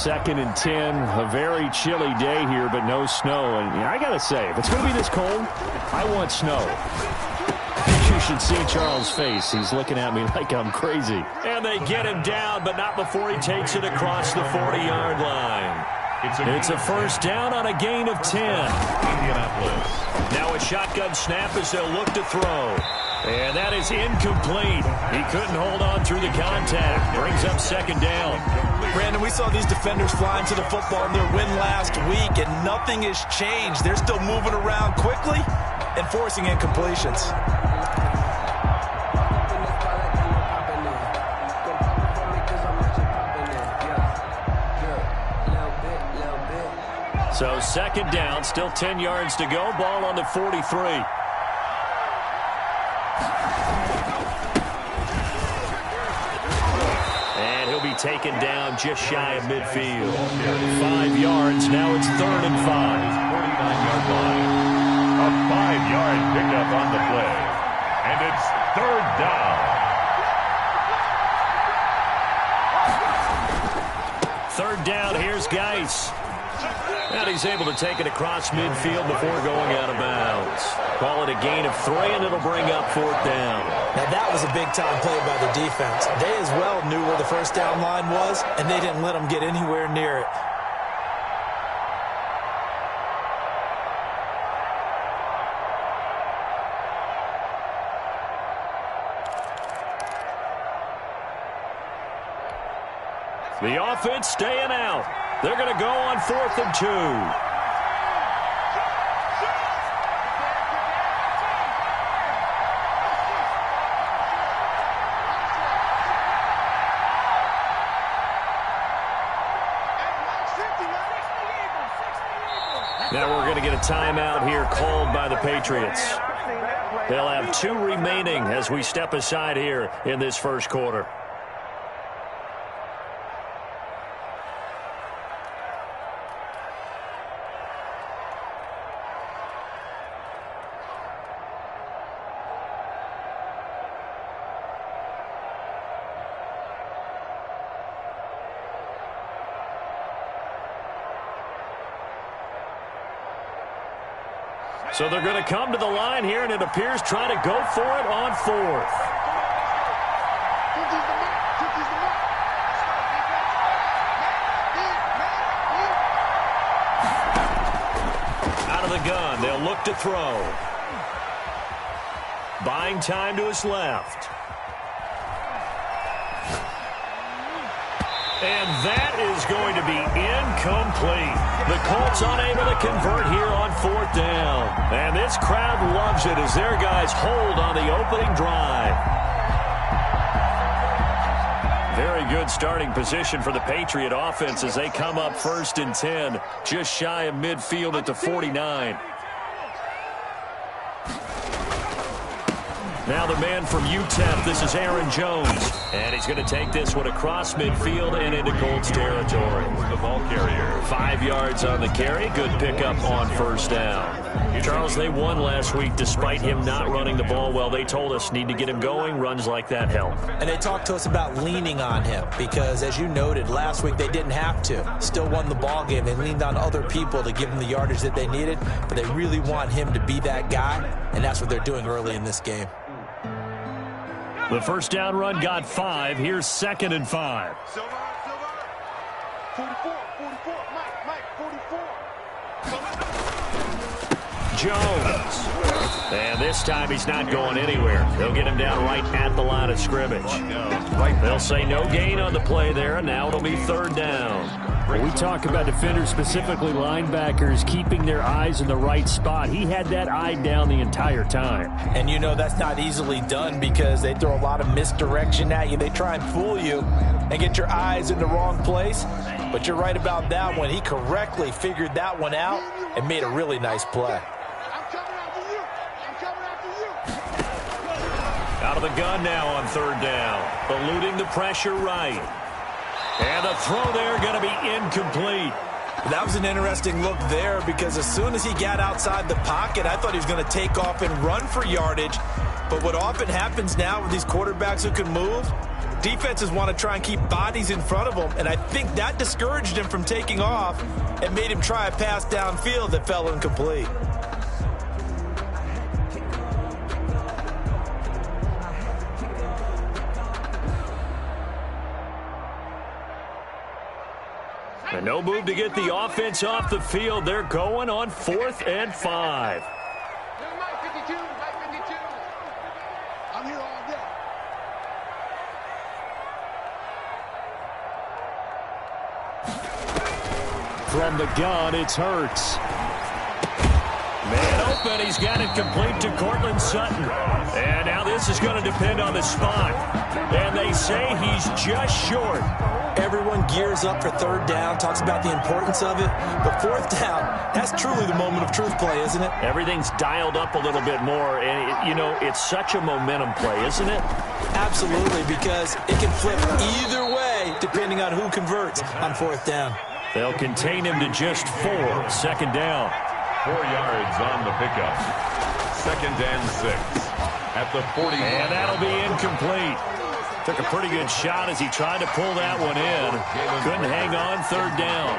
2nd and 10. A very chilly day here, but no snow. And I got to say, if it's going to be this cold, I want snow. You should see Charles' face. He's looking at me like I'm crazy. And they get him down, but not before he takes it across the 40-yard line. It's a first down on a gain of 10. Indianapolis. Now a shotgun snap as they'll look to throw. And that is incomplete. He couldn't hold on through the contact. Brings up 2nd down. Brandon, we saw these defenders flying to the football in their win last week, and nothing has changed. They're still moving around quickly and forcing incompletions. So 2nd down, still 10 yards to go. Ball on the 43. Taken down just shy of midfield. 5 yards. Now it's 3rd and 5. 49-yard line. A 5-yard pickup on the play. And it's 3rd down. 3rd down. Here's Geis. And he's able to take it across midfield before going out of bounds. Call it a gain of 3, and it'll bring up 4th down. Now, that was a big-time play by the defense. They as well knew where the first down line was, and they didn't let them get anywhere near it. The offense staying out. They're going to go on 4th and 2. Now we're going to get a timeout here called by the Patriots. They'll have 2 remaining as we step aside here in this first quarter. So they're going to come to the line here, and it appears trying to go for it on 4th. Out of the gun, they'll look to throw. Buying time to his left. And that is going to be incomplete. The Colts unable to convert here on 4th down. And this crowd loves it as their guys hold on the opening drive. Very good starting position for the Patriot offense as they come up 1st and 10, just shy of midfield at the 49. Now the man from UTEP, this is Aaron Jones. And he's going to take this one across midfield and into Colts territory. The ball carrier. 5 yards on the carry. Good pickup on 1st down. Charles, they won last week despite him not running the ball well. They told us need to get him going. Runs like that help. And they talked to us about leaning on him because, as you noted, last week they didn't have to. Still won the ball game. They leaned on other people to give them the yardage that they needed. But they really want him to be that guy, and that's what they're doing early in this game. The first down run got 5. Here's 2nd and 5. 44, Mike, 44. Jones. And this time he's not going anywhere. They'll get him down right at the line of scrimmage. They'll say no gain on the play there, and now it'll be 3rd down. When we talk about defenders, specifically linebackers, keeping their eyes in the right spot, he had that eye down the entire time. And you know that's not easily done because they throw a lot of misdirection at you. They try and fool you and get your eyes in the wrong place. But you're right about that one. He correctly figured that one out and made a really nice play. Out of the gun now on 3rd down. Eluding the pressure right. And the throw there going to be incomplete. That was an interesting look there because as soon as he got outside the pocket, I thought he was going to take off and run for yardage. But what often happens now with these quarterbacks who can move, defenses want to try and keep bodies in front of him, and I think that discouraged him from taking off and made him try a pass downfield that fell incomplete. And no move to get the offense off the field. They're going on 4th and 5. Mike 52, Mike 52. I'm here all day. From the gun, it's Hurts. Man open, he's got it complete to Cortland Sutton. And now this is going to depend on the spot. And they say he's just short. Everyone gears up for 3rd down, talks about the importance of it. But 4th down, that's truly the moment of truth play, isn't it? Everything's dialed up a little bit more. And, you know, it's such a momentum play, isn't it? Absolutely, because it can flip either way depending on who converts on 4th down. They'll contain him to just 4. 2nd down. 4 yards on the pickup. 2nd and 6 at the 40. And that'll be incomplete. Took a pretty good shot as he tried to pull that one in. Couldn't hang on 3rd down.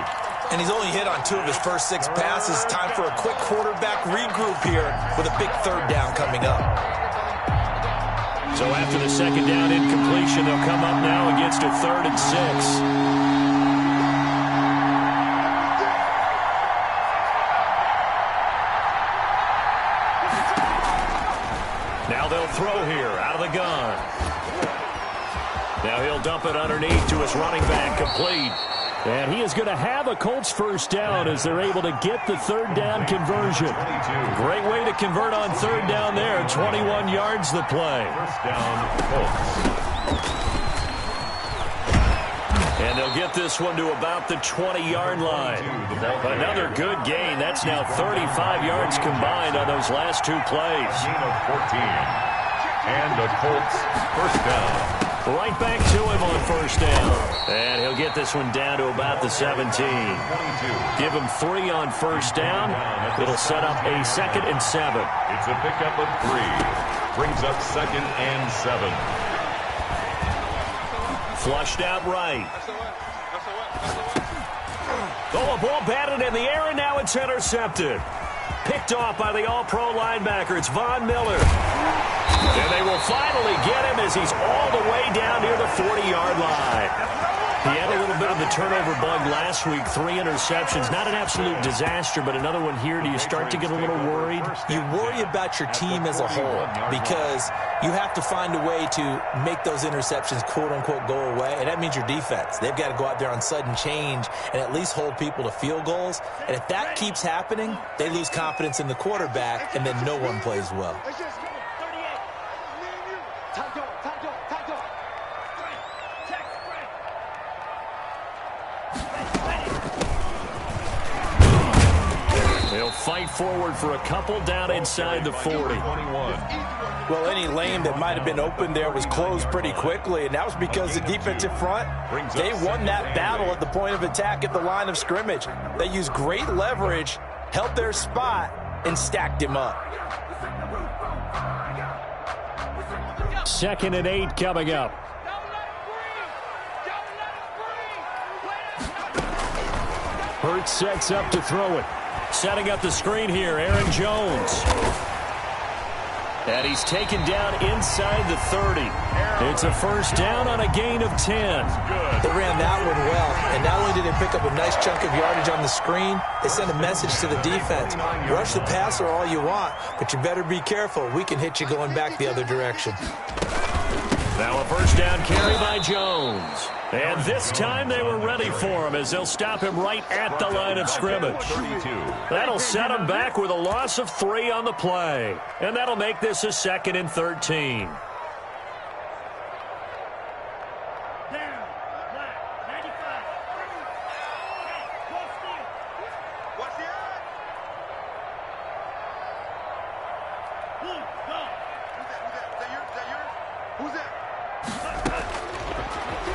And he's only hit on 2 of his first 6 passes. Time for a quick quarterback regroup here with a big 3rd down coming up. So after the 2nd down incompletion, they'll come up now against a 3rd and 6. Now they'll throw here out of the gun. Now he'll dump it underneath to his running back, complete. And he is going to have a Colts 1st down as they're able to get the 3rd down conversion. Great way to convert on 3rd down there. 21 yards the play. 1st down, Colts. And they'll get this one to about the 20-yard line. Another good gain. That's now 35 yards combined on those last 2 plays. Gain of 14. And the Colts 1st down. Right back to him on 1st down. And he'll get this one down to about the 17. 22. Give him 3 on 1st down. It'll set up a 2nd and 7. It's a pickup of 3. Brings up 2nd and 7. Flushed out right. Oh, a ball batted in the air, and now it's intercepted. Picked off by the all-pro linebacker. It's Von Miller. And they will finally get him as he's all the way down near the 40-yard line. He had a little bit of the turnover bug last week. 3 interceptions. Not an absolute disaster, but another one here. Do you start to get a little worried? You worry about your team as a whole because you have to find a way to make those interceptions, quote-unquote, go away, and that means your defense. They've got to go out there on sudden change and at least hold people to field goals. And if that keeps happening, they lose confidence in the quarterback, and then no one plays well. They'll fight forward for a couple down inside the 40. Well, any lane that might have been open there was closed pretty quickly, and that was because the defensive front, they won that battle at the point of attack at the line of scrimmage. They used great leverage, held their spot, and stacked him up. 2nd and 8 coming up. Hurts sets up to throw it. Setting up the screen here, Aaron Jones. And he's taken down inside the 30. It's a 1st down on a gain of 10. They ran that one well, and not only did they pick up a nice chunk of yardage on the screen, they sent a message to the defense. Rush the passer all you want, but you better be careful. We can hit you going back the other direction. Now a 1st down carry by Jones. And this time they were ready for him as they'll stop him right at the line of scrimmage. That'll set him back with a loss of 3 on the play. And that'll make this a 2nd and 13.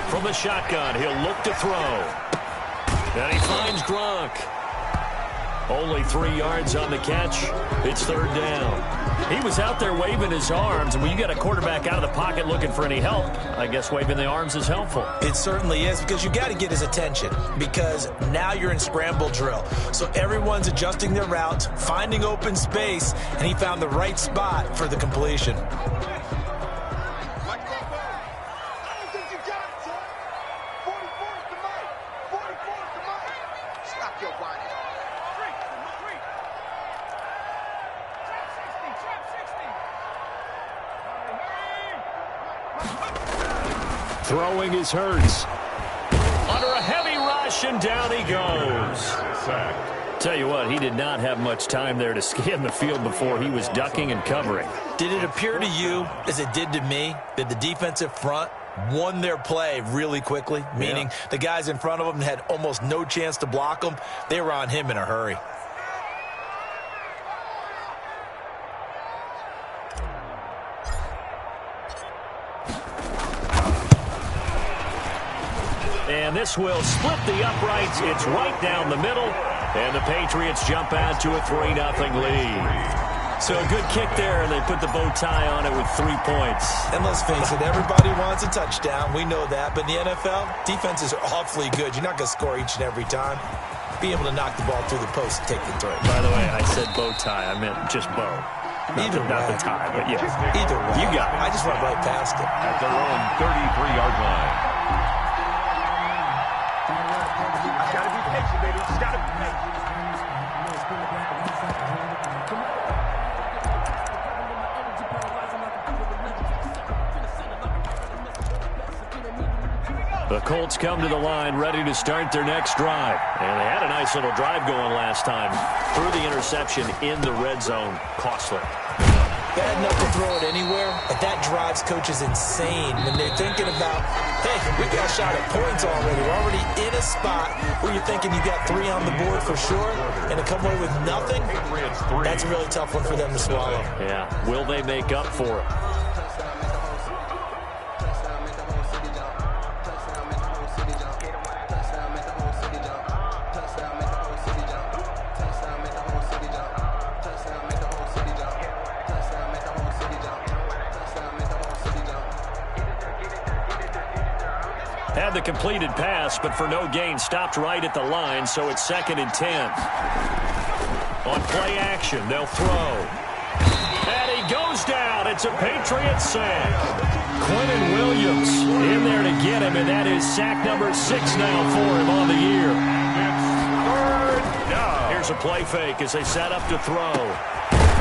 From the shotgun, he'll look to throw. And he finds Gronk. Only 3 yards on the catch. It's 3rd down. He was out there waving his arms, and when you got a quarterback out of the pocket looking for any help, I guess waving the arms is helpful. It certainly is, because you got to get his attention, because now you're in scramble drill. So everyone's adjusting their routes, finding open space, and he found the right spot for the completion. Throwing is Hurts. Under a heavy rush, and down he goes. Sacked. Tell you what, he did not have much time there to scan the field before he was ducking and covering. Did it appear to you, as it did to me, that the defensive front won their play really quickly? Meaning the guys in front of them had almost no chance to block him. They were on him in a hurry. And this will split the uprights. It's right down the middle. And the Patriots jump out to a 3-0 lead. So a good kick there, and they put the bow tie on it with 3 points. And let's face it, everybody wants a touchdown. We know that. But in the NFL, defenses are awfully good. You're not going to score each and every time. Be able to knock the ball through the post and take the throw. By the way, I said bow tie. I meant just bow. Not the tie, but yeah. Either way. You got it. I just went right past it. At their own 33-yard line. Gotta be patient, baby. Just gotta be patient. The Colts come to the line, ready to start their next drive. And they had a nice little drive going last time. Threw the interception in the red zone. Costly. Bad enough to throw it anywhere, but that drives coaches insane when they're thinking about, hey, we got a shot at points already. We're already in a spot where you're thinking you got 3 on the board for sure, and to come away with nothing, that's a really tough one for them to swallow. Yeah, will they make up for it? Had the completed pass, but for no gain, stopped right at the line, so it's 2nd and 10. On play action, they'll throw. And he goes down. It's a Patriots sack. Quentin Williams in there to get him, and that is sack number 6 now for him on the year. It's 3rd down. Here's a play fake as they set up to throw.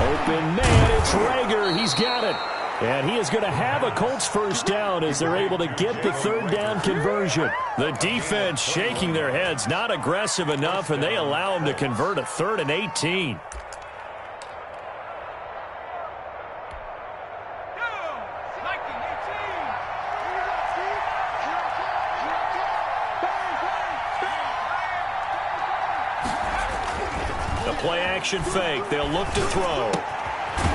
Open man, it's Rager. He's got it. And he is going to have a Colts first down as they're able to get the 3rd down conversion. The defense shaking their heads, not aggressive enough, and they allow him to convert a 3rd and 18. The play action fake. They'll look to throw.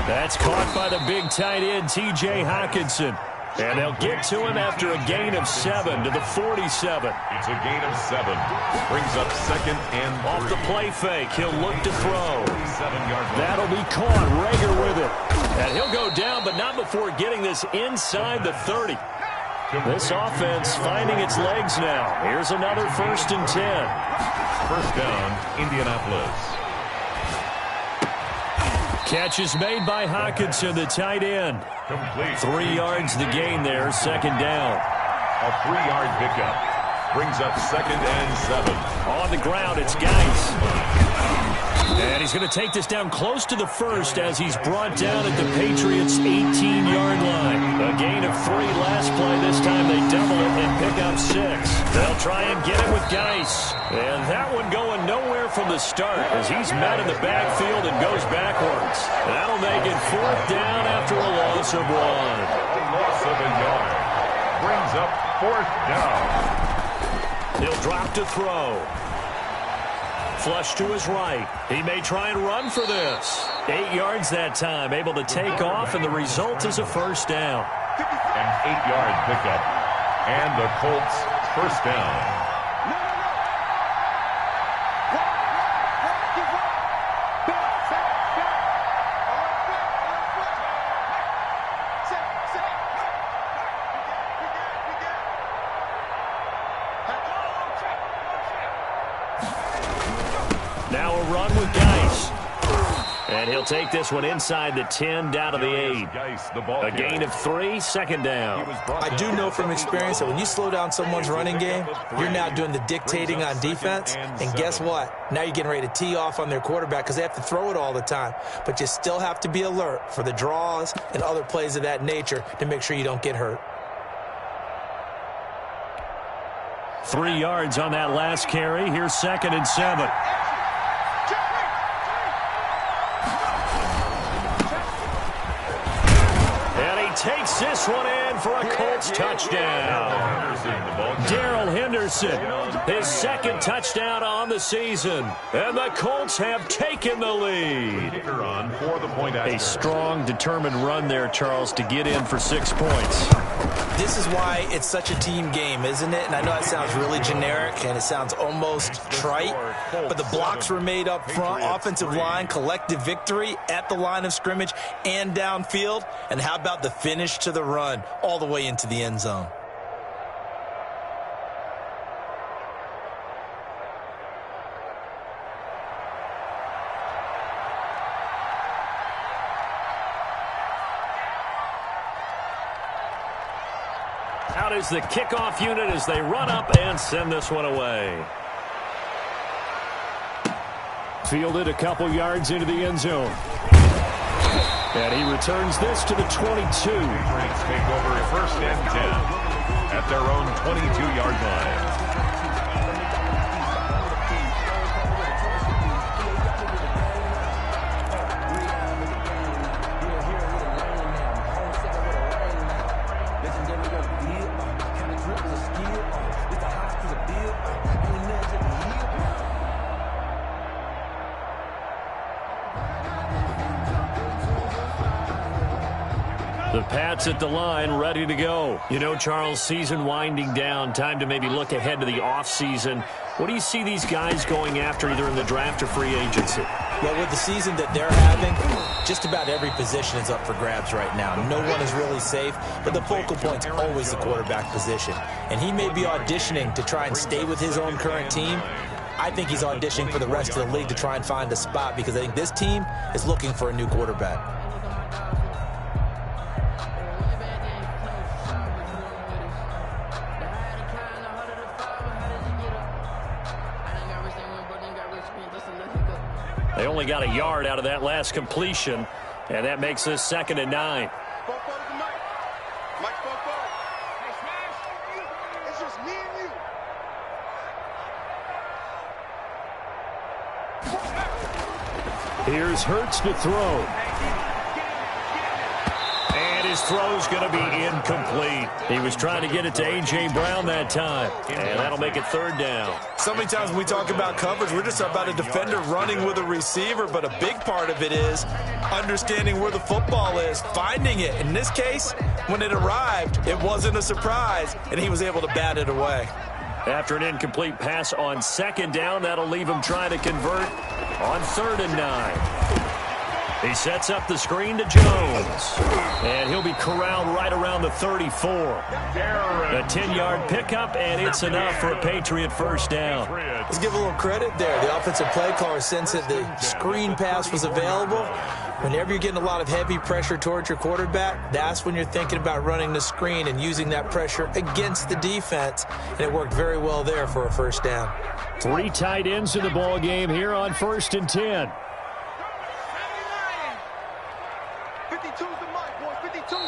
That's caught by the big tight end, T.J. Hockenson. And they'll get to him after a gain of 7 to the 47. It's a gain of 7. Brings up 2nd and 3. Off the play fake, he'll look to throw. 7-yard line. That'll be caught. Rager with it. And he'll go down, but not before getting this inside the 30. This offense finding its legs now. Here's another 1st and 10. First down, Indianapolis. Catch is made by Hockenson, the tight end. Complete. 3 yards the gain there, 2nd down. A 3-yard pickup. Brings up 2nd and 7. On the ground, it's Geis. And he's going to take this down close to the 1st as he's brought down at the Patriots' 18-yard line. A gain of 3 last play. This time they double it and pick up 6. They'll try and get it with Geis. And that one going nowhere from the start as he's met in the backfield and goes backwards. That'll make it 4th down after a loss of 1. A loss of a yard. Brings up 4th down. He'll drop to throw. Flush to his right. He may try and run for this. 8 yards that time, able to take off, and the result is a 1st down. An 8-yard pickup. And the Colts first down. Now a run with Geis. And he'll take this one inside the 10, down to the 8. A gain of 3, second down. I do know from experience that when you slow down someone's running game, you're now doing the dictating on defense. And guess what? Now you're getting ready to tee off on their quarterback because they have to throw it all the time. But you still have to be alert for the draws and other plays of that nature to make sure you don't get hurt. 3 yards on that last carry. Here's 2nd and 7. Takes this one in for a Colts touchdown. Darrell Henderson, his 2nd touchdown on the season. And the Colts have taken the lead. A strong, determined run there, Charles, to get in for 6 points. This is why it's such a team game, isn't it? And I know that sounds really generic and it sounds almost trite, but the blocks were made up front, offensive line, collective victory at the line of scrimmage and downfield. And how about the finish to the run all the way into the end zone? Out is the kickoff unit as they run up and send this one away. Fielded a couple yards into the end zone. And he returns this to the 22. Take over 1st and 10 at their own 22-yard line. The Pats at the line, ready to go. You know, Charles, season winding down, time to maybe look ahead to the offseason. What do you see these guys going after either in the draft or free agency? Well, with the season that they're having, just about every position is up for grabs right now. No one is really safe, but the focal point's always the quarterback position. And he may be auditioning to try and stay with his own current team. I think he's auditioning for the rest of the league to try and find a spot because I think this team is looking for a new quarterback. They only got a yard out of that last completion, and that makes this 2nd and 9. It's just me and you. Here's Hurts to throw. And his throw's going to be incomplete. He was trying to get it to A.J. Brown that time, and that'll make it 3rd down. So many times when we talk about coverage, we're just about a defender running with a receiver, but a big part of it is understanding where the football is, finding it. In this case, when it arrived, it wasn't a surprise, and he was able to bat it away. After an incomplete pass on 2nd down, that'll leave him trying to convert on 3rd and 9. He sets up the screen to Jones. And he'll be corralled right around the 34. A 10-yard pickup, and it's enough for a Patriot 1st down. Let's give a little credit there. The offensive play caller sensed that the screen pass was available. Whenever you're getting a lot of heavy pressure towards your quarterback, that's when you're thinking about running the screen and using that pressure against the defense. And it worked very well there for a 1st down. 3 tight ends in the ball game here on 1st and 10.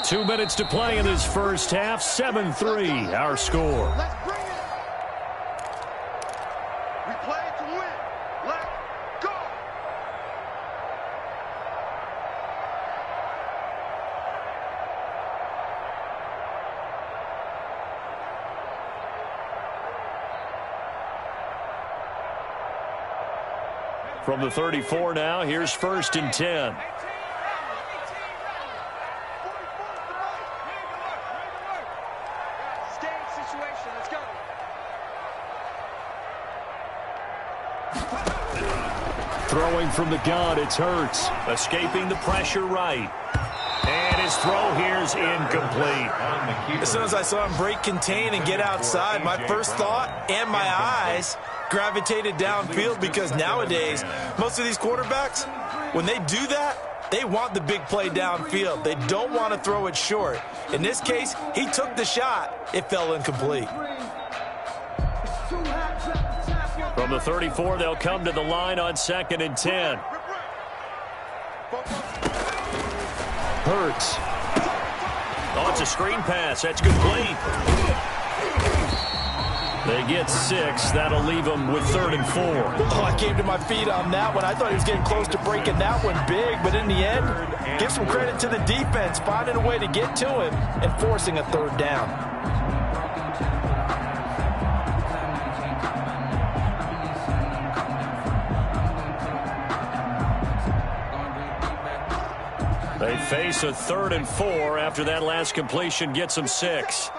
2 minutes to play in this first half. 7-3, our score. Let's bring it. We play to win. Let's go. From the 34 now, here's 1st and 10. Throwing from the gun, it's Hurts. Escaping the pressure right. And his throw here's incomplete. As soon as I saw him break contain and get outside, my first thought and my eyes gravitated downfield because nowadays, most of these quarterbacks, when they do that, they want the big play downfield. They don't want to throw it short. In this case, he took the shot. It fell incomplete. From the 34, they'll come to the line on 2nd and 10. Hurts. Oh, it's a screen pass. That's complete. They get 6. That'll leave them with 3rd and 4. Oh, I came to my feet on that one. I thought he was getting close to breaking that one big, but in the end, give some credit to the defense, finding a way to get to him and forcing a 3rd down. They face a 3rd and 4 after that last completion gets them 6.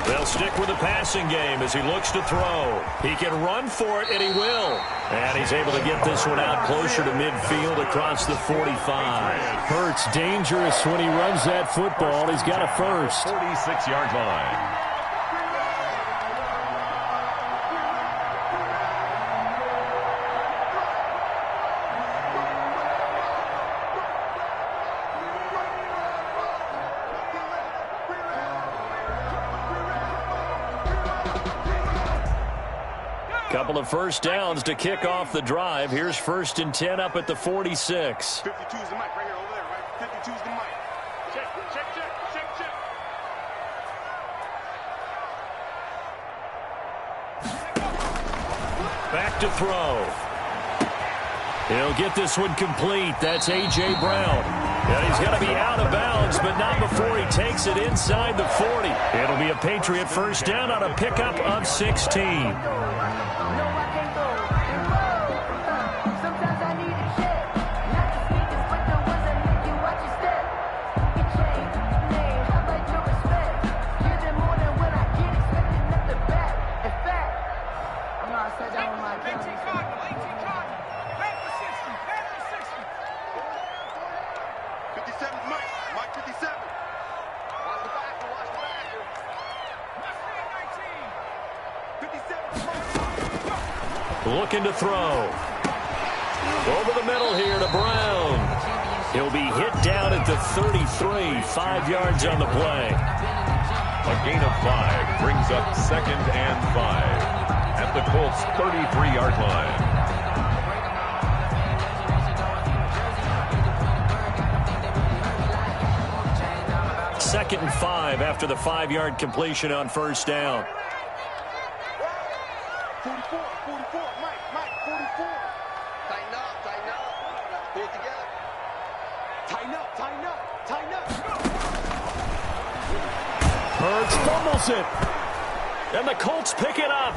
They'll stick with the passing game as he looks to throw. He can run for it, and he will. And he's able to get this one out closer to midfield across the 45. Hurts dangerous when he runs that football. He's got a first. 46-yard line. Couple of first downs to kick off the drive. Here's 1st and 10 up at the 46. 52's the mic right here over there, right? 52's the mic. Check. Back to throw. He'll get this one complete. That's A.J. Brown. And he's got to be out of bounds, but not before he takes it inside the 40. It'll be a Patriot first down on a pickup of 16. Looking to throw. Over the middle here to Brown. He'll be hit down at the 33, 5 yards on the play. A gain of 5 brings up 2nd and 5 at the Colts' 33-yard line. Second and 5 after the 5-yard completion on first down. 44, Mike, 44. Tighten up. Pull it together. Tighten up. Hurts fumbles it. And the Colts pick it up.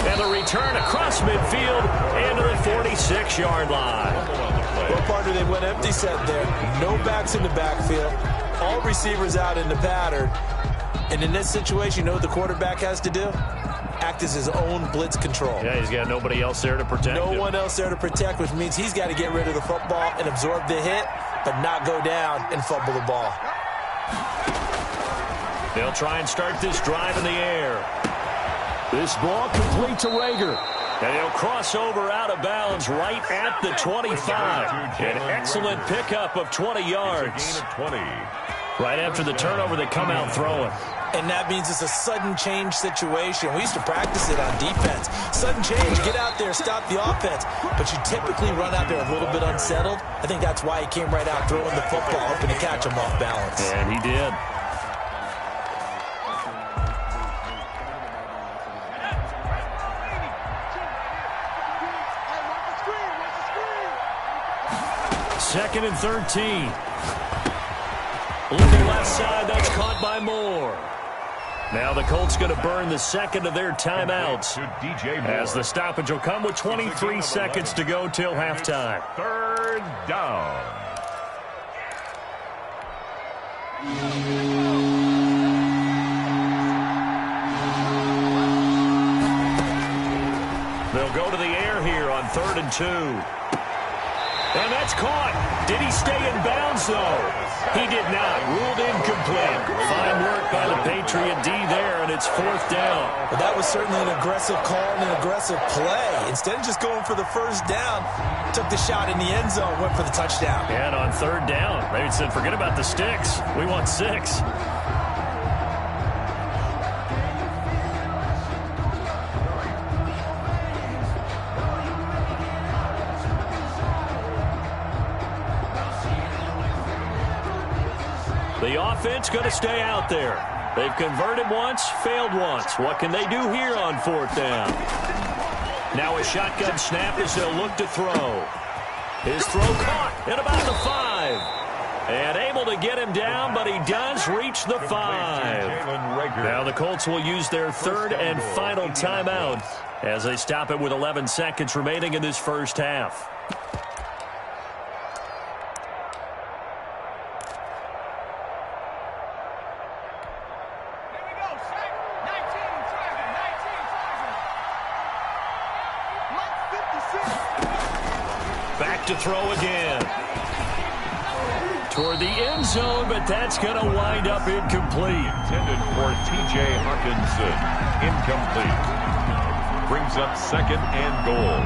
And the return across midfield into the 46-yard line. Well, partner, they went empty set there. No backs in the backfield. All receivers out in the pattern. And in this situation, you know what the quarterback has to do? Act as his own blitz control. Yeah, he's got nobody else there to protect him. No one else there to protect, which means he's got to get rid of the football and absorb the hit, but not go down and fumble the ball. They'll try and start this drive in the air. This ball complete to Rager. And he'll cross over out of bounds right at the 25. An excellent pickup of 20 yards. Gain of 20. Right after the turnover, they come out throwing. And that means it's a sudden change situation. We used to practice it on defense. Sudden change, get out there, stop the offense. But you typically run out there a little bit unsettled. I think that's why he came right out throwing the football, hoping to catch him off balance. And he did. Second and 13. Looking left side, that's caught by Moore. Now the Colts going to burn the second of their timeouts as the stoppage will come with 23 seconds to go till halftime. 3rd down. They'll go to the air here on 3rd and 2. And that's caught. Did he stay in bounds, though? He did not. Ruled incomplete. Fine work by the Patriot D there, and it's 4th down. Well, that was certainly an aggressive call and an aggressive play. Instead of just going for the first down, took the shot in the end zone, went for the touchdown. And on 3rd down, they said, forget about the sticks. We want 6. The offense going to stay out there. They've converted once, failed once. What can they do here on 4th down? Now a shotgun snap as they'll look to throw. His throw caught at about the 5. And able to get him down, but he does reach the 5. Now the Colts will use their 3rd and final timeout as they stop it with 11 seconds remaining in this first half. Back to throw again. Toward the end zone, but that's going to wind up incomplete. Intended for T.J. Hawkinson. Incomplete. Brings up 2nd and goal.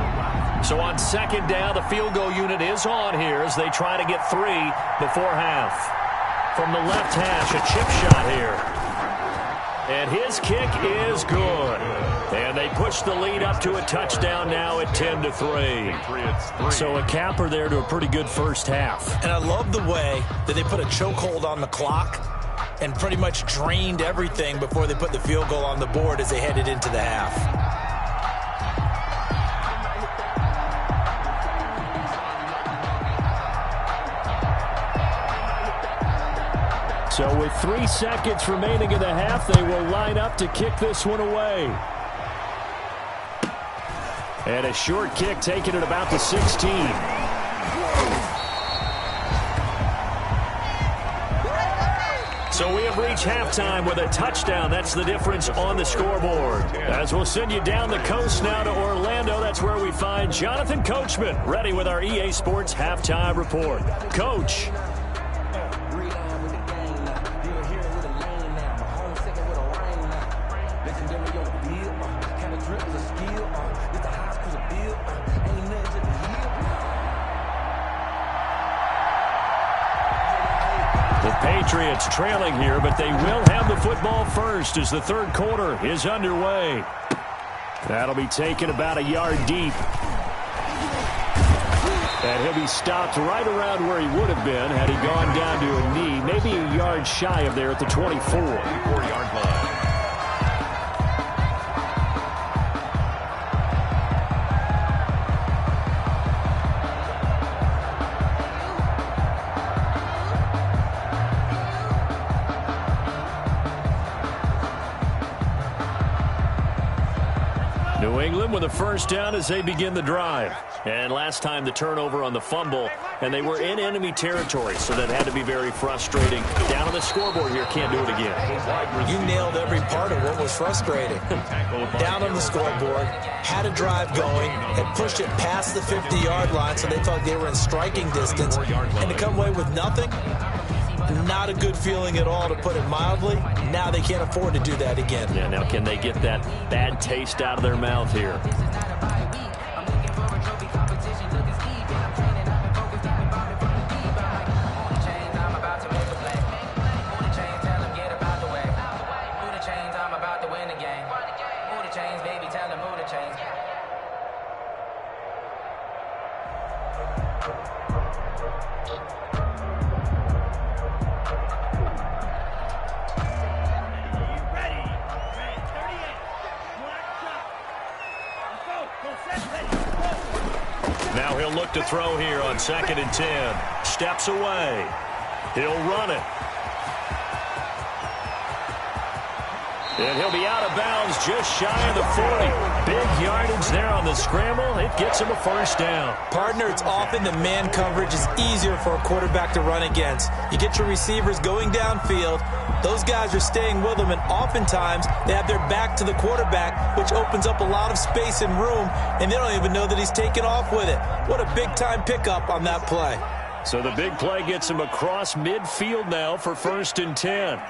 So on 2nd down, the field goal unit is on here as they try to get 3 before half. From the left hash, a chip shot here. And his kick is good. And they push the lead up to a touchdown now at 10-3. So a capper there to a pretty good first half. And I love the way that they put a chokehold on the clock and pretty much drained everything before they put the field goal on the board as they headed into the half. So with 3 seconds remaining in the half, they will line up to kick this one away. And a short kick taken at about the 16. So we have reached halftime with a touchdown. That's the difference on the scoreboard. As we'll send you down the coast now to Orlando, that's where we find Jonathan Coachman, ready with our EA Sports Halftime Report. Coach. Patriots trailing here, but they will have the football first as the 3rd quarter is underway. That'll be taken about a yard deep. And he'll be stopped right around where he would have been had he gone down to a knee, maybe a yard shy of there at the 24-yard line. New England with a first down as they begin the drive. And last time the turnover on the fumble, and they were in enemy territory, so that had to be very frustrating. Down on the scoreboard here, can't do it again. You nailed every part of what was frustrating. Down on the scoreboard, had a drive going, had pushed it past the 50-yard line, so they thought they were in striking distance, and to come away with nothing, not a good feeling at all, to put it mildly. Now they can't afford to do that again. Yeah, now can they get that bad taste out of their mouth here? Now he'll look to throw here on 2nd and 10. Steps away. He'll run it. And he'll be out of bounds just shy of the 40. Big yardage there on the scramble. It gets him a first down. Partner, it's often the man coverage is easier for a quarterback to run against. You get your receivers going downfield. Those guys are staying with them, and oftentimes they have their back to the quarterback, which opens up a lot of space and room, and they don't even know that he's taken off with it. What a big-time pickup on that play. So the big play gets him across midfield now for 1st and 10.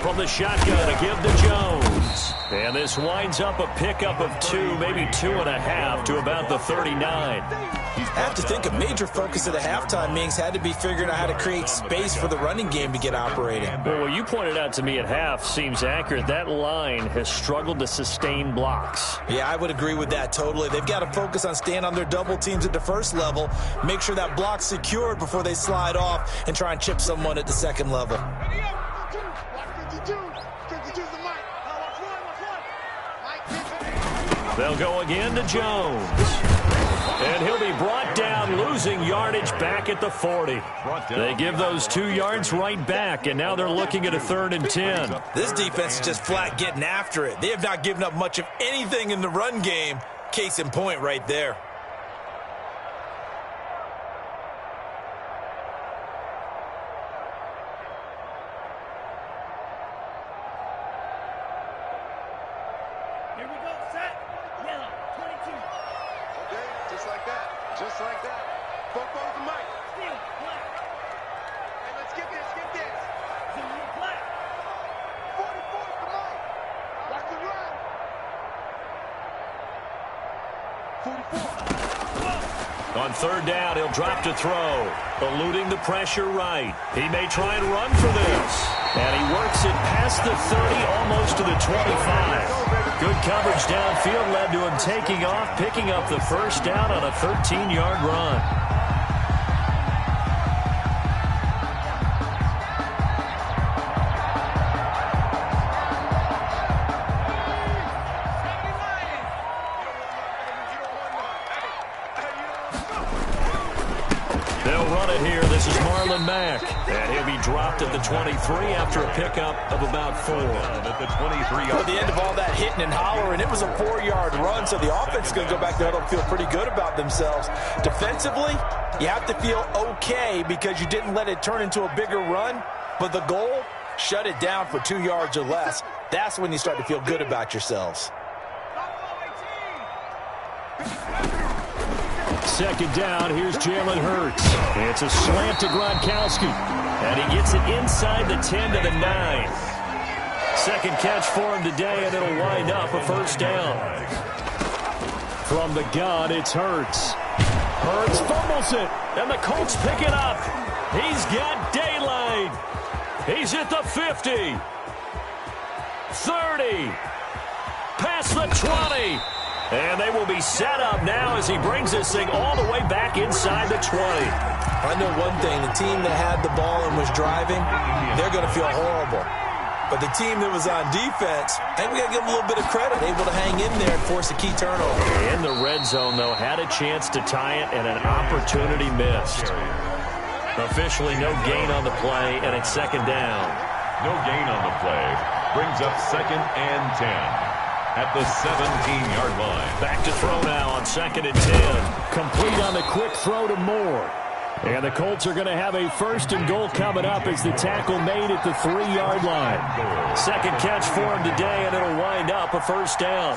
From the shotgun, a give to Jones. And this winds up a pickup of 2, maybe 2.5 to about the 39. I have to think a major focus of the halftime meetings had to be figuring out how to create space for the running game to get operating. Well, what you pointed out to me at half seems accurate. That line has struggled to sustain blocks. Yeah, I would agree with that totally. They've got to focus on staying on their double teams at the first level, make sure that block's secured before they slide off and try and chip someone at the second level. They'll go again to Jones. And he'll be brought down, losing yardage back at the 40. They give those 2 yards right back, and now they're looking at a 3rd and 10. This defense is just flat getting after it. They have not given up much of anything in the run game. Case in point right there. Just like that. Both goes the mic. Hey, let's get this, get this. 44 is the mic. Watch the run. 44. On 3rd down, he'll drop to throw. Eluding the pressure right. He may try and run for this. And he works it past the 30, almost to the 25. Good coverage downfield led to him taking off, picking up the first down on a 13-yard run. This is Marlon Mack, and he'll be dropped at the 23 after a pickup of about 4. At the 23. At the end of all that hitting and hollering, it was a 4-yard run, so the offense is going to go back there and feel pretty good about themselves. Defensively, you have to feel okay because you didn't let it turn into a bigger run, but the goal, shut it down for 2 yards or less. That's when you start to feel good about yourselves. 2nd down, here's Jalen Hurts. It's a slant to Gronkowski. And he gets it inside the 10 to the 9. Second catch for him today, and it'll wind up a first down. From the gun, it's Hurts. Hurts fumbles it, and the Colts pick it up. He's got daylight. He's at the 50. 30. Past the 20. And they will be set up now as he brings this thing all the way back inside the 20. I know one thing. The team that had the ball and was driving, they're going to feel horrible. But the team that was on defense, I think we got to give them a little bit of credit. Able to hang in there and force a key turnover. In the red zone, though, had a chance to tie it and an opportunity missed. Officially no gain on the play, and it's 2nd down. No gain on the play. Brings up 2nd and 10. At the 17-yard line. Back to throw now on 2nd and 10. Complete on the quick throw to Moore. And the Colts are going to have a 1st and goal coming up as the tackle made at the 3-yard line. Second catch for him today, and it'll wind up a first down.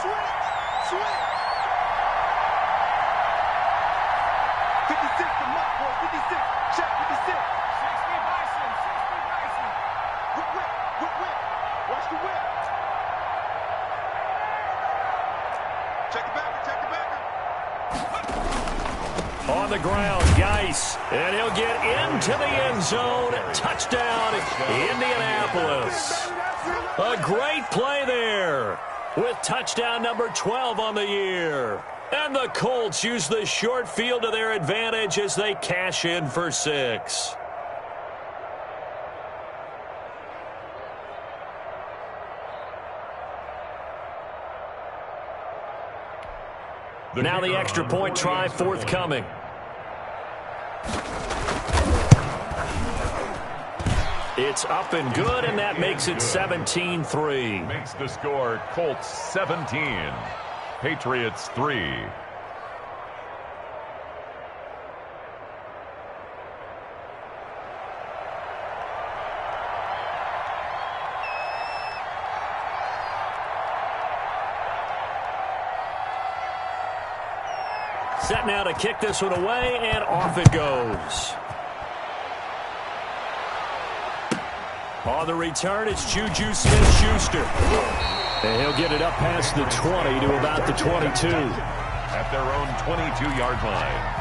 56 the mark, boy. 56. Check 56. 60 Bison. 60 Bison. Whip. Watch the whip. Check the backer. On the ground, Geis. And he'll get into the end zone. Touchdown, Indianapolis. A great play there with touchdown number 12 on the year. And the Colts use the short field to their advantage as they cash in for 6. Now the extra point try forthcoming. It's up and good, and that makes it 17-3. Makes the score Colts 17, Patriots 3. Set now to kick this one away, and off it goes. On the return, it's Juju Smith-Schuster. And he'll get it up past the 20 to about the 22. At their own 22-yard line.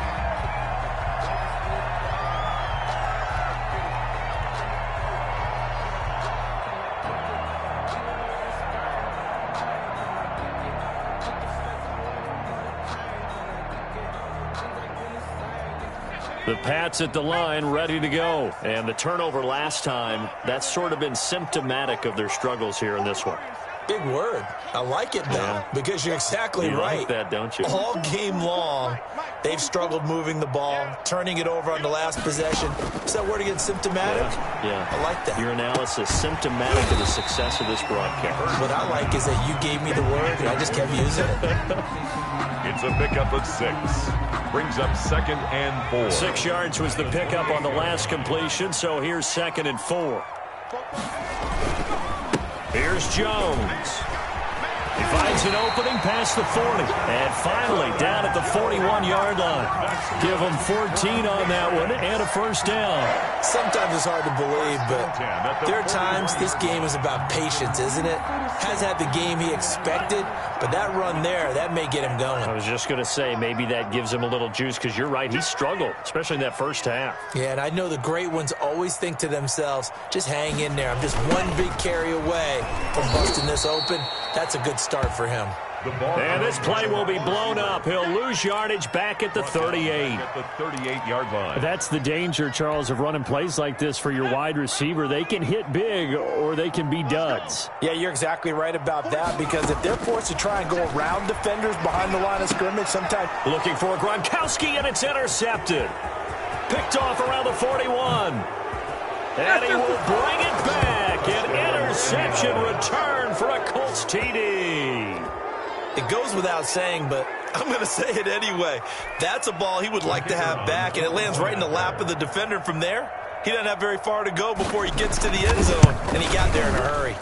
The Pats at the line, ready to go. And the turnover last time, that's sort of been symptomatic of their struggles here in this one. Big word. I like it, though, because you're exactly right. You like that, don't you? All game long, they've struggled moving the ball, turning it over on the last possession. Is that word again, symptomatic? Yeah. I like that. Your analysis, symptomatic of the success of this broadcast. What I like is that you gave me the word, and I just kept using it. It's a pickup of 6. Brings up 2nd and 4. 6 yards was the pickup on the last completion, so here's 2nd and 4. Here's Jones. He finds an opening past the 40. And finally down at the 41-yard line. Give him 14 on that one and a first down. Sometimes it's hard to believe, but there are times this game is about patience, isn't it? Has had the game he expected, but that run there, that may get him going. I was just going to say, maybe that gives him a little juice, because you're right, he struggled, especially in that first half. Yeah, and I know the great ones always think to themselves, just hang in there. I'm just one big carry away from busting this open. That's a good start for him. And this play will be blown up. He'll lose yardage back at the 38. At the 38-yard line. That's the danger, Charles, of running plays like this for your wide receiver. They can hit big or they can be duds. Yeah, you're exactly right about that, because if they're forced to try and go around defenders behind the line of scrimmage, sometimes... Looking for Gronkowski, and it's intercepted. Picked off around the 41. And he will bring it back. An interception return for a Colts TD. It goes without saying, but I'm going to say it anyway. That's a ball he would like to have back, and it lands right in the lap of the defender from there. He doesn't have very far to go before he gets to the end zone, and he got there in a hurry.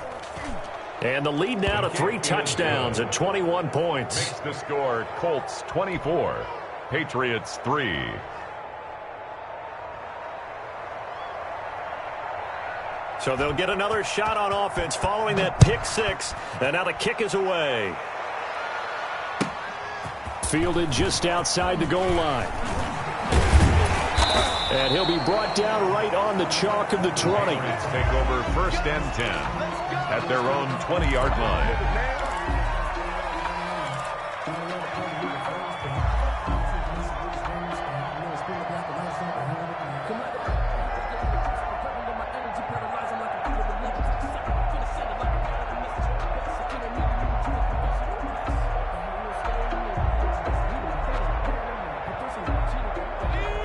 And the lead now to 3 touchdowns and 21 points. Makes the score Colts 24, Patriots 3. So they'll get another shot on offense following that pick 6, and now the kick is away. Fielded just outside the goal line. And he'll be brought down right on the chalk of the 20. Let's take over 1st and 10 at their own 20-yard line.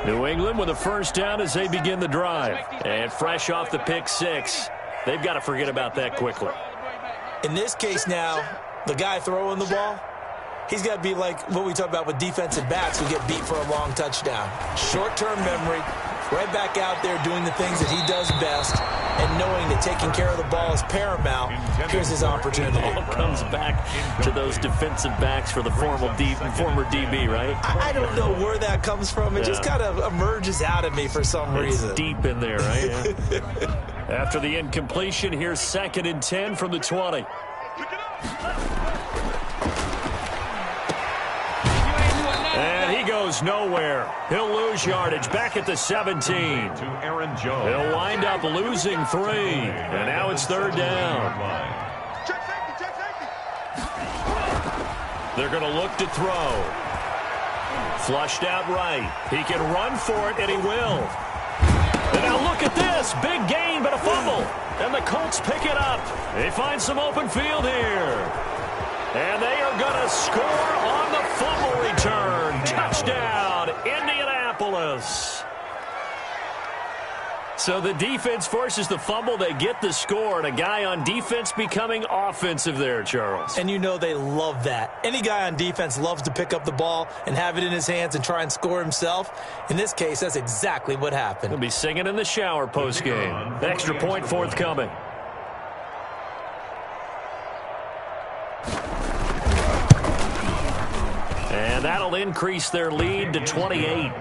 New England with a first down as they begin the drive. And fresh off the pick 6, they've got to forget about that quickly. In this case now, the guy throwing the ball, he's got to be like what we talk about with defensive backs who get beat for a long touchdown. Short-term memory, right back out there doing the things that he does best, and knowing that taking care of the ball is paramount. Here's his opportunity. It all comes back to those defensive backs for the former DB, right? I don't know where that comes from. It just kind of emerges out of me for some reason. It's deep in there, right? Yeah. After the incompletion, here's 2nd and 10 from the 20. And he goes nowhere. He'll lose yardage back at the 17. To Aaron Jones. He'll wind up losing 3. And now it's 3rd down. They're going to look to throw. Flushed out right. He can run for it, and he will. And now look at this. Big gain, but a fumble. And the Colts pick it up. They find some open field here. And they are going to score on the fumble return. Touchdown, Indianapolis. So the defense forces the fumble. They get the score, and a guy on defense becoming offensive there, Charles. And you know they love that. Any guy on defense loves to pick up the ball and have it in his hands and try and score himself. In this case, that's exactly what happened. He'll be singing in the shower postgame. Extra point forthcoming. And that'll increase their lead to 28.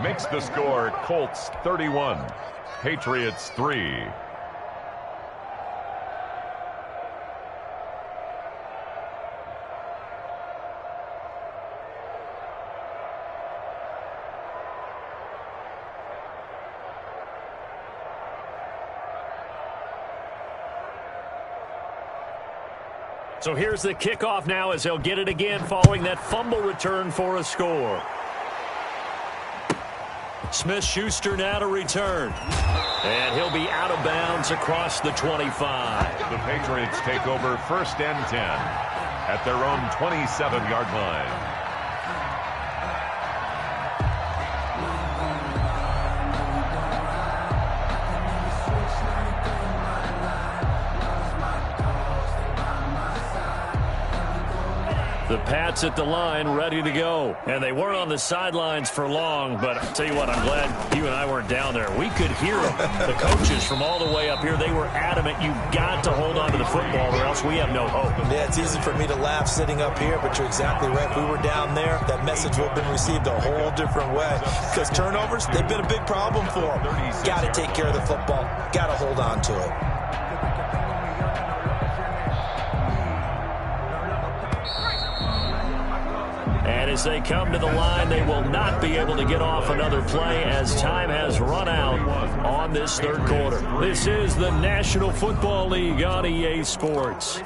Makes the score Colts 31, Patriots 3. So here's the kickoff now as they'll get it again following that fumble return for a score. Smith-Schuster now to return. And he'll be out of bounds across the 25. The Patriots take over 1st and 10 at their own 27-yard line. The Pats at the line, ready to go. And they weren't on the sidelines for long, but I'll tell you what, I'm glad you and I weren't down there. We could hear them. The coaches from all the way up here, they were adamant, you've got to hold on to the football or else we have no hope. Yeah, it's easy for me to laugh sitting up here, but you're exactly right. If we were down there, that message would have been received a whole different way. Because turnovers, they've been a big problem for them. Got to take care of the football. Got to hold on to it. And as they come to the line, they will not be able to get off another play as time has run out on this third quarter. This is the National Football League on EA Sports.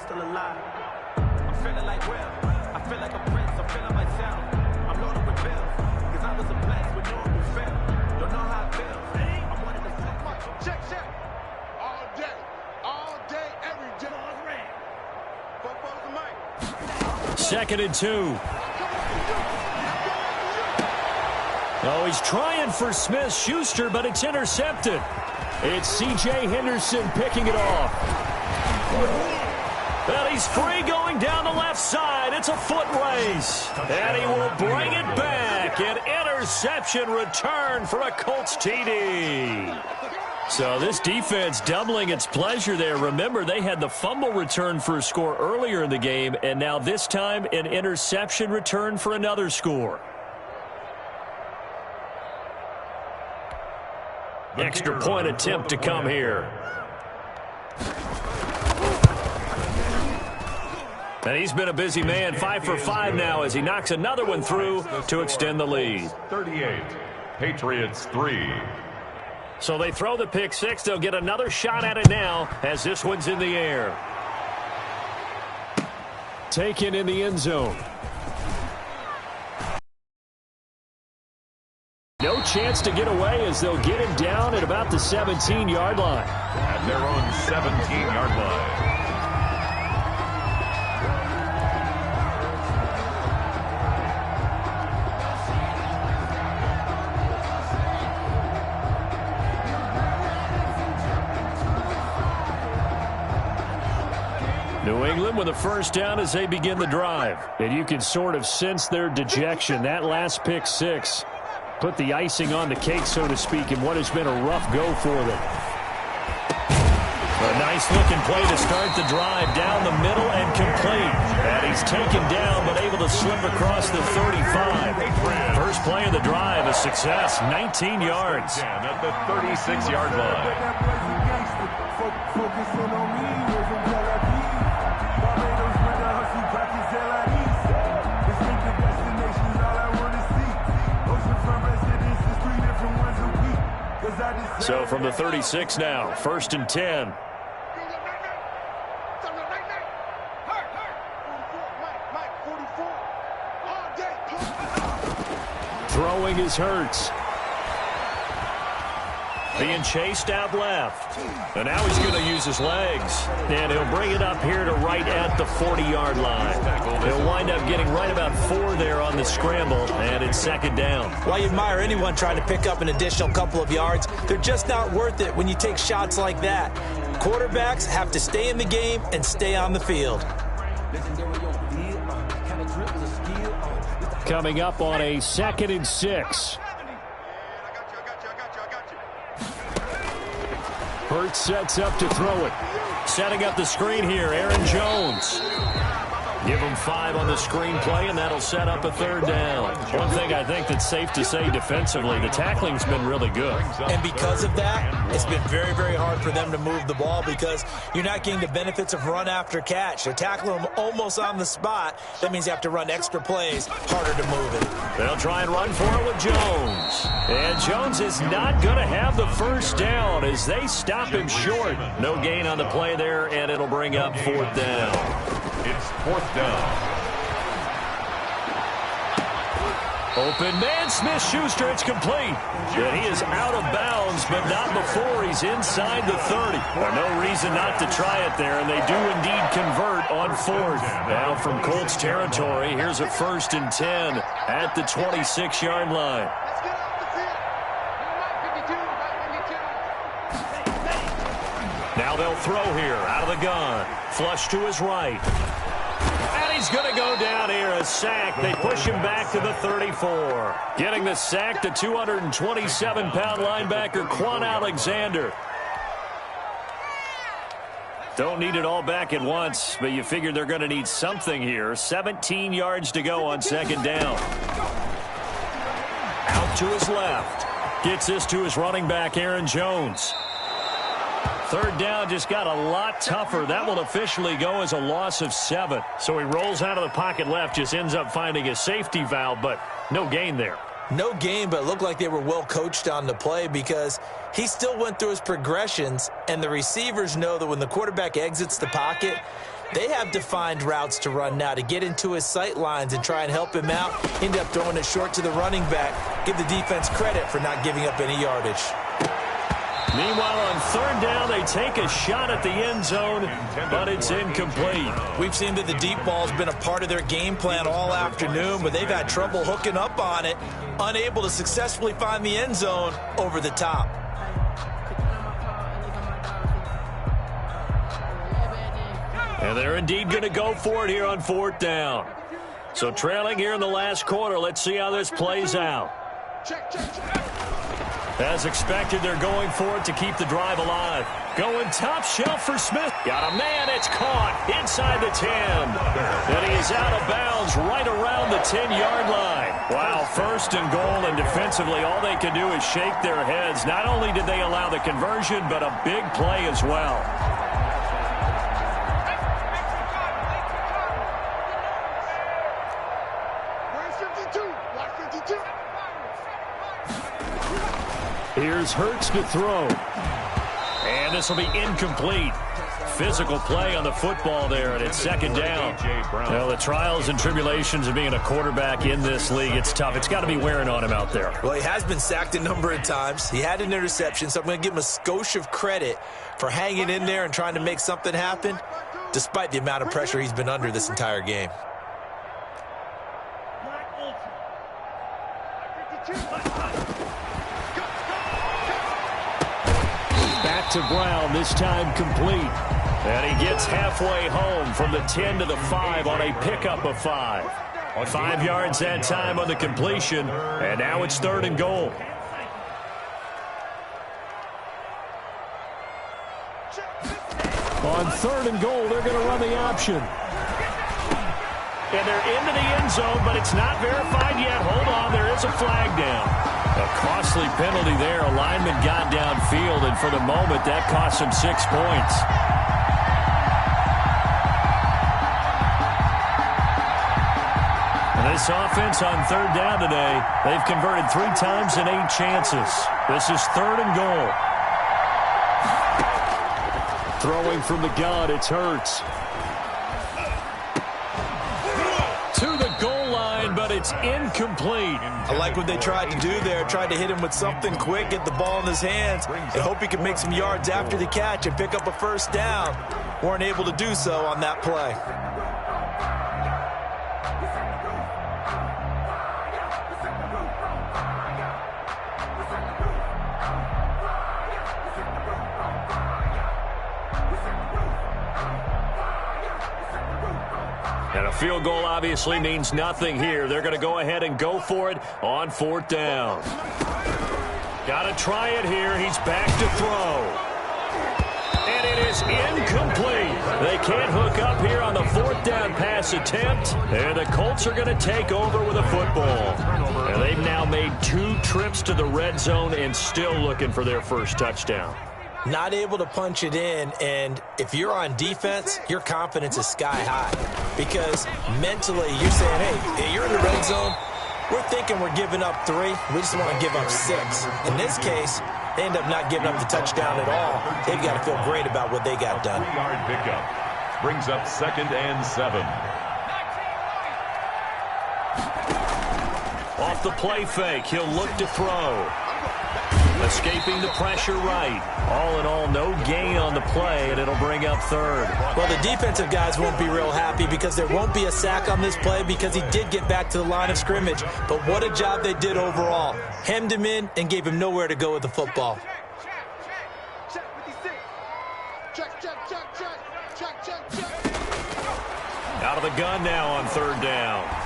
Second and 2. Oh, he's trying for Smith-Schuster, but it's intercepted. It's C.J. Henderson picking it off. And he's free going down the left side. It's a foot race. And he will bring it back. An interception return for a Colts TD. So this defense doubling its pleasure there. Remember, they had the fumble return for a score earlier in the game, and now this time an interception return for another score. Extra point attempt to come here. And he's been a busy man, 5 for 5 now as he knocks another one through to extend the lead. 38, Patriots 3. So they throw the pick six. They'll get another shot at it now as this one's in the air. Taken in the end zone. No chance to get away as they'll get him down at about the 17-yard line. At their own 17-yard line. New England with a first down as they begin the drive. And you can sort of sense their dejection. That last pick six put the icing on the cake, so to speak, in what has been a rough go for them. A nice-looking play to start the drive down the middle and complete. And he's taken down but able to slip across the 35. First play of the drive, a success, 19 yards. At the 36-yard line. So from the 36 now, 1st and 10. Throwing is Hurts. Being chased out left. And now he's going to use his legs. And he'll bring it up here to right at the 40-yard line. He'll wind up getting right about 4 there on the scramble, and it's second down. Well, you admire anyone trying to pick up an additional couple of yards. They're just not worth it when you take shots like that. Quarterbacks have to stay in the game and stay on the field. Coming up on a 2nd and 6. Hurts sets up to throw it. Setting up the screen here, Aaron Jones. Give him 5 on the screenplay, and that'll set up a 3rd down. One thing I think that's safe to say defensively, the tackling's been really good. And because of that, it's been very, very hard for them to move the ball because you're not getting the benefits of run after catch. They're tackling them almost on the spot. That means you have to run extra plays, harder to move it. They'll try and run for it with Jones. And Jones is not going to have the 1st down as they stop him short. No gain on the play there, and it'll bring up 4th down. It's 4th down. Open man, Smith-Schuster, it's complete. And he is out of bounds, but not before he's inside the 30. Well, no reason not to try it there, and they do indeed convert on 4th. Now from Colts territory, here's a 1st and 10 at the 26-yard line. Now they'll throw here out of the gun. Flush to his right. And he's going to go down here, a sack. They push him back to the 34. Getting the sack, the 227-pound linebacker, Quan Alexander. Don't need it all back at once, but you figure they're going to need something here. 17 yards to go on 2nd down. Out to his left. Gets this to his running back, Aaron Jones. 3rd down just got a lot tougher. That will officially go as a loss of 7. So he rolls out of the pocket left, just ends up finding a safety valve, but no gain there. No gain, but it looked like they were well coached on the play because he still went through his progressions, and the receivers know that when the quarterback exits the pocket, they have defined routes to run now to get into his sight lines and try and help him out. End up throwing it short to the running back. Give the defense credit for not giving up any yardage. Meanwhile, on 3rd down, they take a shot at the end zone, but it's incomplete. We've seen that the deep ball's been a part of their game plan all afternoon, but they've had trouble hooking up on it, unable to successfully find the end zone over the top. And they're indeed going to go for it here on 4th down. So trailing here in the last quarter, let's see how this plays out. As expected, they're going for it to keep the drive alive. Going top shelf for Smith. Got a man, it's caught inside the 10. And he is out of bounds right around the 10-yard line. Wow, 1st and goal, and defensively all they can do is shake their heads. Not only did they allow the conversion, but a big play as well. Here's Hurts to throw. And this will be incomplete. Physical play on the football there, and it's 2nd down. Well, the trials and tribulations of being a quarterback in this league, it's tough. It's got to be wearing on him out there. Well, he has been sacked a number of times. He had an interception, so I'm going to give him a skosh of credit for hanging in there and trying to make something happen, despite the amount of pressure he's been under this entire game. Back to Brown, this time complete. And he gets halfway home from the 10 to the 5 on a pickup of 5. 5 yards that time on the completion, and now it's 3rd and goal. On 3rd and goal, they're going to run the option. And they're into the end zone, but it's not verified yet. Hold on, there is a flag down. A costly penalty there. A lineman got downfield, and for the moment, that cost him 6 points. And this offense on 3rd down today, they've converted 3 times in 8 chances. This is 3rd and goal. Throwing from the gun, it's Hurts. To the goal line, but it's incomplete. I like what they tried to do there. Tried to hit him with something quick, get the ball in his hands, and hope he could make some yards after the catch and pick up a first down. Weren't able to do so on that play. And a field goal obviously means nothing here. They're going to go ahead and go for it on 4th down. Got to try it here. He's back to throw. And it is incomplete. They can't hook up here on the 4th down pass attempt. And the Colts are going to take over with a football. And they've now made 2 trips to the red zone and still looking for their first touchdown. Not able to punch it in, and if you're on defense, your confidence is sky high. Because mentally, you're saying, hey, you're in the red zone. We're thinking we're giving up 3. We just want to give up 6. In this case, they end up not giving up the touchdown at all. They've got to feel great about what they got done. 3-yard pickup brings up 2nd and 7. Off the play fake, he'll look to throw. Escaping the pressure right. All in all, no gain on the play, and it'll bring up 3rd. Well, the defensive guys won't be real happy because there won't be a sack on this play because he did get back to the line of scrimmage. But what a job they did overall. Hemmed him in and gave him nowhere to go with the football. Out of the gun now on 3rd down.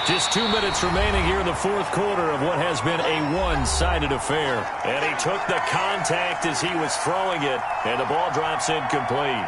Just 2 minutes remaining here in the 4th quarter of what has been a one-sided affair. And he took the contact as he was throwing it, and the ball drops incomplete.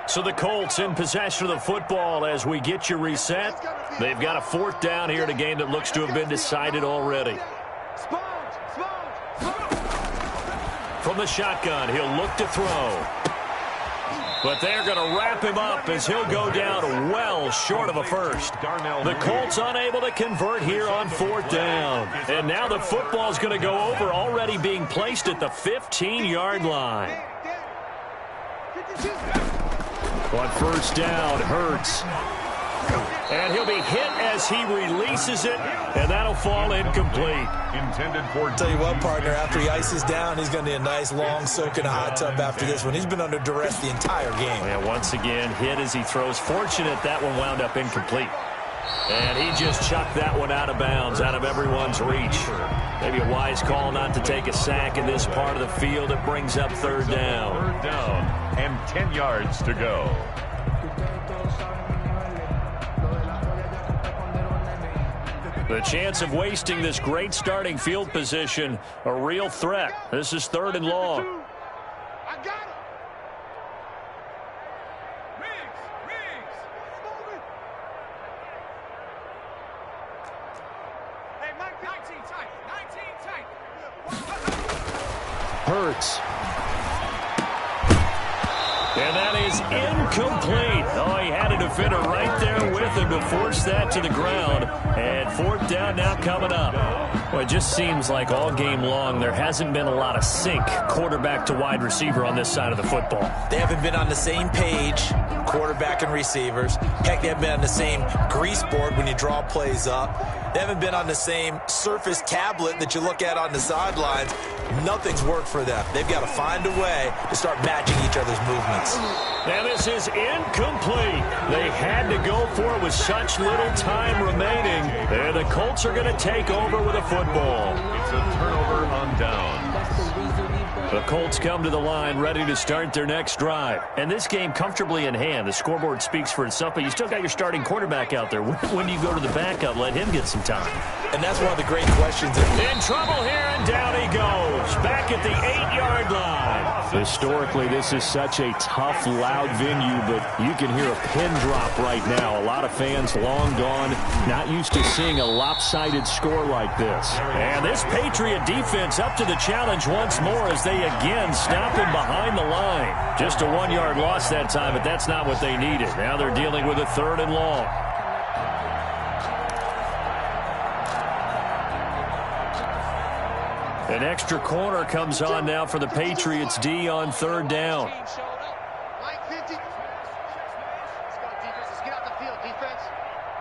So the Colts in possession of the football as we get you reset. They've got a 4th down here in a game that looks to have been decided already. From the shotgun, he'll look to throw. But they're going to wrap him up as he'll go down well short of a first. The Colts unable to convert here on 4th down. And now the football's going to go over, already being placed at the 15-yard line. On 1st down, Hurts. And he'll be hit as he releases it, and that'll fall incomplete. Intended for... Tell you what, partner, after he ices down, he's going to need a nice long soak in a hot tub after this one. He's been under duress the entire game. And once again, hit as he throws. Fortunate that one wound up incomplete. And he just chucked that one out of bounds, out of everyone's reach. Maybe a wise call not to take a sack in this part of the field. It brings up 3rd down. 3rd down and 10 yards to go. The chance of wasting this great starting field position, a real threat. This is 3rd and long. I got it. Riggs. Hey, Mike, 19 tight. Hurts. And that is incomplete. Oh, he had a defender right there with him to force that to the ground. And 4th down now coming up. Well, it just seems like all game long there hasn't been a lot of sync quarterback to wide receiver on this side of the football. They haven't been on the same page, quarterback and receivers. Heck, they haven't been on the same grease board when you draw plays up. They haven't been on the same surface tablet that you look at on the sidelines. Nothing's worked for them. They've got to find a way to start matching each other's movements. And this is incomplete. They had to go for it with such little time remaining. And the Colts are going to take over with a football. It's a turnover on down. The Colts come to the line ready to start their next drive. And this game comfortably in hand. The scoreboard speaks for itself, but you still got your starting quarterback out there. When do you go to the backup? Let him get some time. And that's one of the great questions. In trouble here, and down he goes. Back at the 8-yard line. Historically, this is such a tough, loud venue, but you can hear a pin drop right now. A lot of fans long gone, not used to seeing a lopsided score like this. And this Patriot defense up to the challenge once more as they again stop him behind the line. Just a 1-yard loss that time, but that's not what they needed. Now they're dealing with a 3rd and long. An extra corner comes on now for the Patriots D on 3rd down. Line 50. Let's go, defense. Let's get out the field, defense.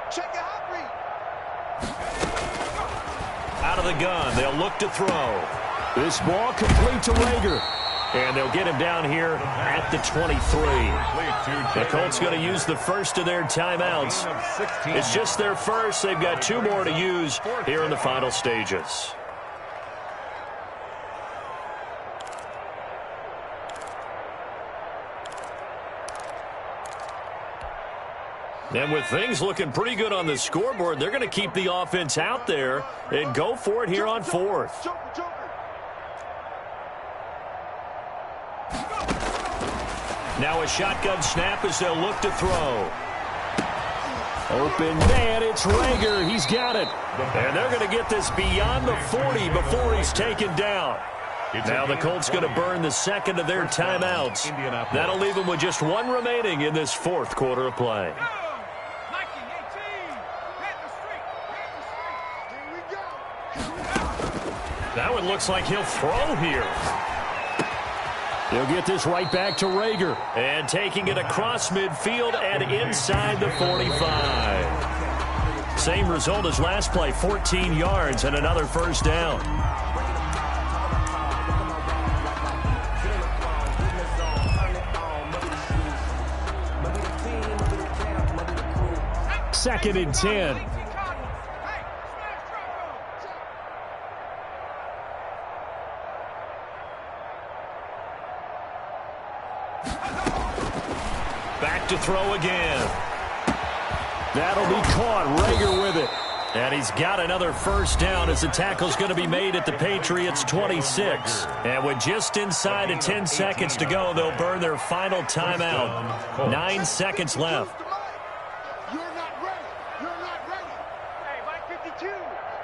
Check it out, read. Out of the gun, they'll look to throw. This ball complete to Rager. And they'll get him down here at the 23. The Colts going to use the first of their timeouts. It's just their first. They've got 2 more to use here in the final stages. And with things looking pretty good on the scoreboard, they're going to keep the offense out there and go for it here on 4th. Now a shotgun snap as they'll look to throw. Open man, it's Rager. He's got it. And they're going to get this beyond the 40 before he's taken down. Now the Colts going to burn the second of their timeouts. That'll leave them with just 1 remaining in this 4th quarter of play. That one looks like he'll throw here. He'll get this right back to Rager. And taking it across midfield and inside the 45. Same result as last play, 14 yards and another 1st down. Second and 10. Back to throw again. That'll be caught. Rager with it. And he's got another 1st down as the tackle's going to be made at the Patriots' 26. And with just inside of 10 seconds to go, they'll burn their final timeout. 9 seconds left. You're not ready. You're not ready. Hey, Mike 52.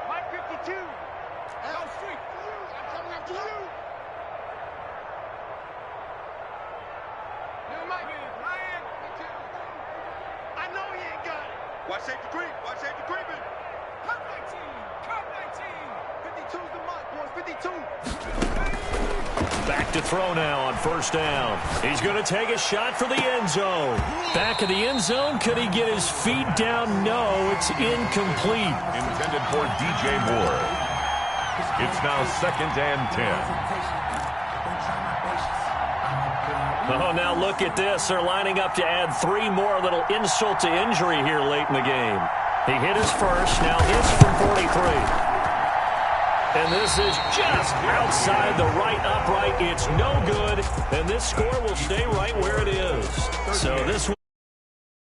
Mike 52. Down street. I'm coming after you. I know he ain't got it. Watch safety creep. Watch safety creeping. Cut 19. Cut 19. 52's the mark, boys. 52. Back to throw now on 1st down. He's going to take a shot for the end zone. Back of the end zone. Could he get his feet down? No, it's incomplete. Intended for DJ Moore. It's now 2nd and 10. Oh, now look at this. They're lining up to add 3 more. Little insult to injury here late in the game. He hit his first. Now this from 43. And this is just outside the right upright. It's no good. And this score will stay right where it is. So this